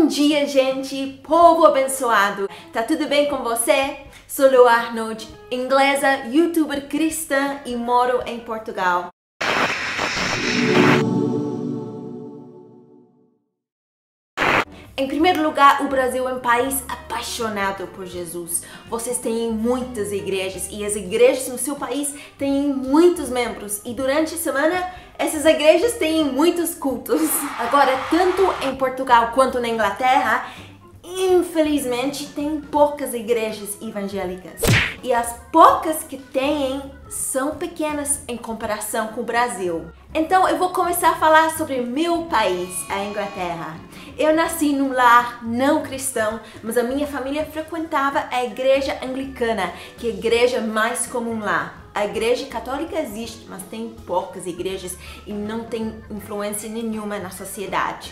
Bom dia, gente! Povo abençoado! Tá tudo bem com você? Sou Lou Arnold, inglesa, youtuber cristã e moro em Portugal. Em primeiro lugar, o Brasil é um país apaixonado por Jesus. Vocês têm muitas igrejas e as igrejas no seu país têm muitos membros. E durante a semana, essas igrejas têm muitos cultos. Agora, tanto em Portugal quanto na Inglaterra, infelizmente, tem poucas igrejas evangélicas. E as poucas que têm são pequenas em comparação com o Brasil. Então, eu vou começar a falar sobre meu país, a Inglaterra. Eu nasci num lar não cristão, mas a minha família frequentava a igreja anglicana, que é a igreja mais comum lá. A igreja católica existe, mas tem poucas igrejas e não tem influência nenhuma na sociedade.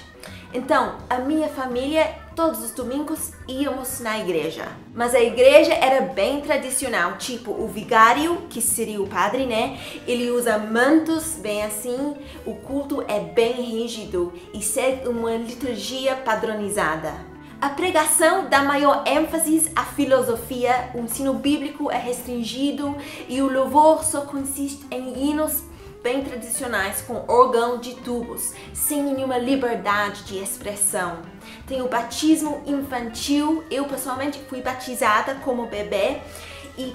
Então, a minha família, todos os domingos, íamos na igreja. Mas a igreja era bem tradicional, tipo o vigário, que seria o padre, né? Ele usa mantos, bem assim. O culto é bem rígido e segue uma liturgia padronizada. A pregação dá maior ênfase à filosofia, o ensino bíblico é restringido e o louvor só consiste em hinos bem tradicionais com órgão de tubos, sem nenhuma liberdade de expressão. Tem o batismo infantil, eu pessoalmente fui batizada como bebê e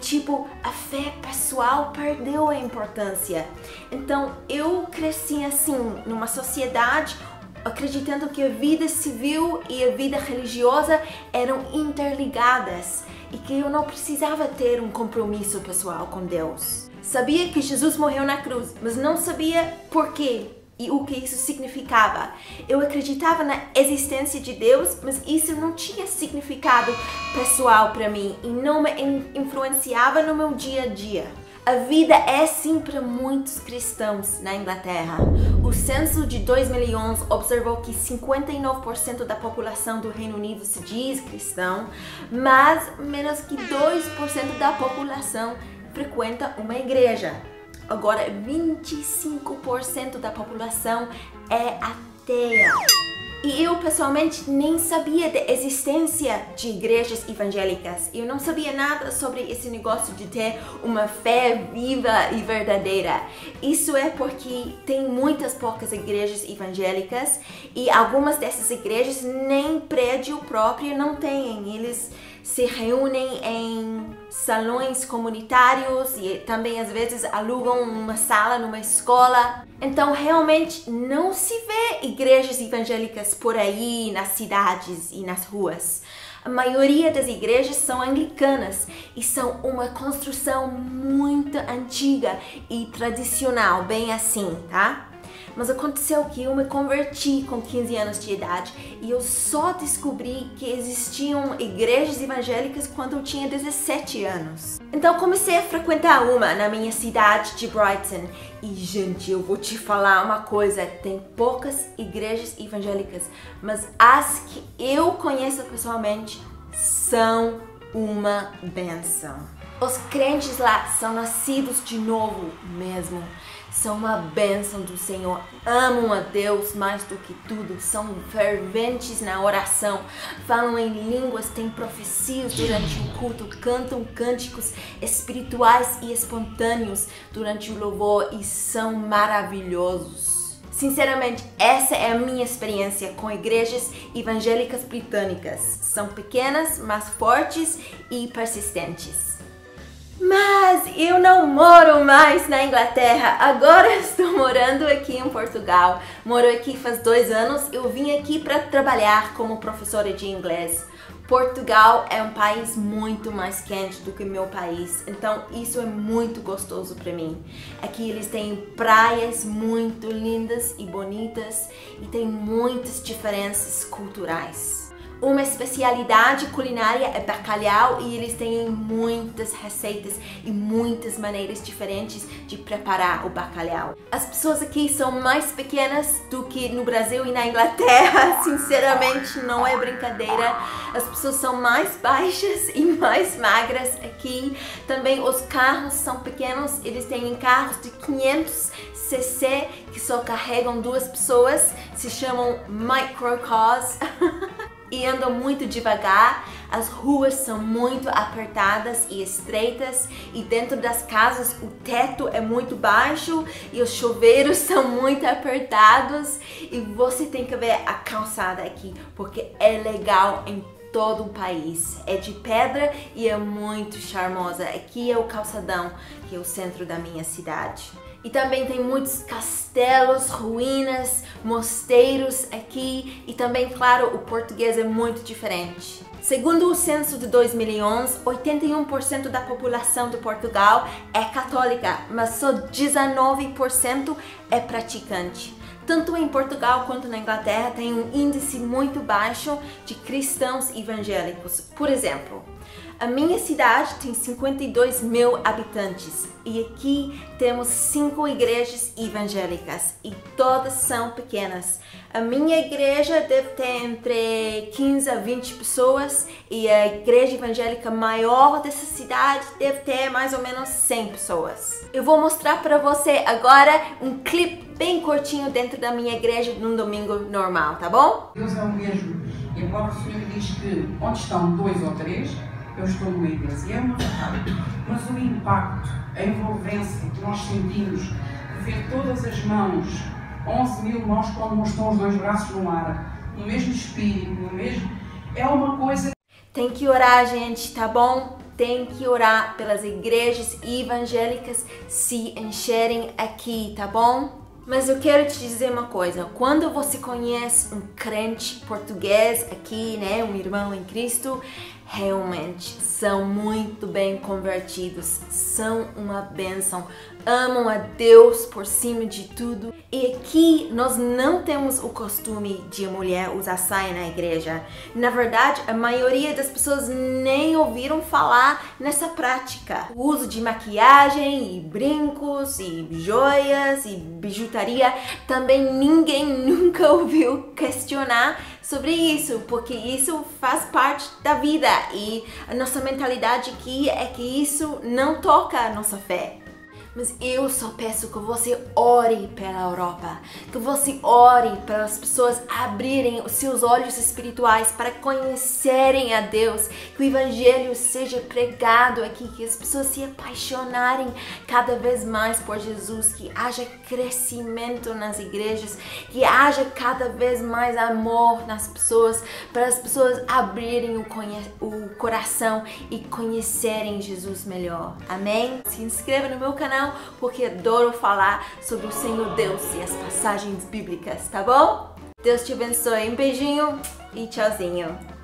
a fé pessoal perdeu a importância. Então eu cresci assim, numa sociedade acreditando que a vida civil e a vida religiosa eram interligadas e que eu não precisava ter um compromisso pessoal com Deus. Sabia que Jesus morreu na cruz, mas não sabia por quê e o que isso significava. Eu acreditava na existência de Deus, mas isso não tinha significado pessoal para mim e não me influenciava no meu dia a dia. A vida é assim para muitos cristãos na Inglaterra. O censo de 2011 observou que 59% da população do Reino Unido se diz cristão, mas menos que 2% da população frequenta uma igreja. Agora, 25% da população é ateia. E eu, pessoalmente, nem sabia da existência de igrejas evangélicas. Eu não sabia nada sobre esse negócio de ter uma fé viva e verdadeira. Isso é porque tem muitas poucas igrejas evangélicas e algumas dessas igrejas nem prédio próprio não têm. Eles se reúnem em salões comunitários e também às vezes alugam uma sala numa escola. Então realmente não se vê igrejas evangélicas por aí nas cidades e nas ruas. A maioria das igrejas são anglicanas e são uma construção muito antiga e tradicional, bem assim, tá? Mas aconteceu que eu me converti com 15 anos de idade e eu só descobri que existiam igrejas evangélicas quando eu tinha 17 anos. Então comecei a frequentar uma na minha cidade de Brighton e, gente, eu vou te falar uma coisa, tem poucas igrejas evangélicas, mas as que eu conheço pessoalmente são uma bênção. Os crentes lá são nascidos de novo mesmo. São uma bênção do Senhor, amam a Deus mais do que tudo, são ferventes na oração, falam em línguas, têm profecias durante o culto, cantam cânticos espirituais e espontâneos durante o louvor e são maravilhosos. Sinceramente, essa é a minha experiência com igrejas evangélicas britânicas. São pequenas, mas fortes e persistentes. Mas eu não moro mais na Inglaterra, agora estou morando aqui em Portugal. Moro aqui faz 2 anos, eu vim aqui para trabalhar como professora de inglês. Portugal é um país muito mais quente do que meu país, então isso é muito gostoso para mim. Aqui eles têm praias muito lindas e bonitas e tem muitas diferenças culturais. Uma especialidade culinária é bacalhau e eles têm muitas receitas e muitas maneiras diferentes de preparar o bacalhau. As pessoas aqui são mais pequenas do que no Brasil e na Inglaterra, sinceramente não é brincadeira. As pessoas são mais baixas e mais magras aqui. Também os carros são pequenos, eles têm carros de 500 cc que só carregam 2 pessoas, se chamam microcars. e andam muito devagar. As ruas são muito apertadas e estreitas e dentro das casas o teto é muito baixo e os chuveiros são muito apertados e você tem que ver a calçada aqui porque é legal em todo o país. É de pedra e é muito charmosa. Aqui é o calçadão, que é o centro da minha cidade. E também tem muitos castelos, ruínas, mosteiros aqui e também, claro, o português é muito diferente. Segundo o censo de 2011, 81% da população de Portugal é católica, mas só 19% é praticante. Tanto em Portugal quanto na Inglaterra tem um índice muito baixo de cristãos evangélicos. Por exemplo, a minha cidade tem 52 mil habitantes e aqui temos 5 igrejas evangélicas e todas são pequenas. A minha igreja deve ter entre 15 a 20 pessoas e a igreja evangélica maior dessa cidade deve ter mais ou menos 100 pessoas. Eu vou mostrar para você agora um clipe bem curtinho dentro da minha igreja num domingo normal, tá bom? Deus é o mesmo e a palavra do Senhor diz que onde estão 2 ou 3, eu estou no meio deles. E é uma verdade, mas o impacto, a envolvência que nós sentimos de ver todas as mãos, 11 mil mãos quando não estão os 2 braços no ar, no mesmo espírito, no mesmo, é uma coisa. Tem que orar, gente, tá bom? Tem que orar pelas igrejas evangélicas se encherem aqui, tá bom? Mas eu quero te dizer uma coisa, quando você conhece um crente português aqui, né, um irmão em Cristo, realmente são muito bem convertidos, são uma bênção, amam a Deus por cima de tudo. E aqui nós não temos o costume de a mulher usar saia na igreja. Na verdade, a maioria das pessoas nem ouviram falar nessa prática. O uso de maquiagem e brincos e joias e bijutaria também ninguém nunca ouviu questionar sobre isso, porque isso faz parte da vida e a nossa mentalidade aqui é que isso não toca a nossa fé. Mas eu só peço que você ore pela Europa, que você ore para as pessoas abrirem os seus olhos espirituais para conhecerem a Deus, que o Evangelho seja pregado aqui, que as pessoas se apaixonarem cada vez mais por Jesus, que haja crescimento nas igrejas, que haja cada vez mais amor nas pessoas, para as pessoas abrirem o coração e conhecerem Jesus melhor. Amém? Se inscreva no meu canal, porque adoro falar sobre o Senhor Deus e as passagens bíblicas, tá bom? Deus te abençoe, um beijinho e tchauzinho!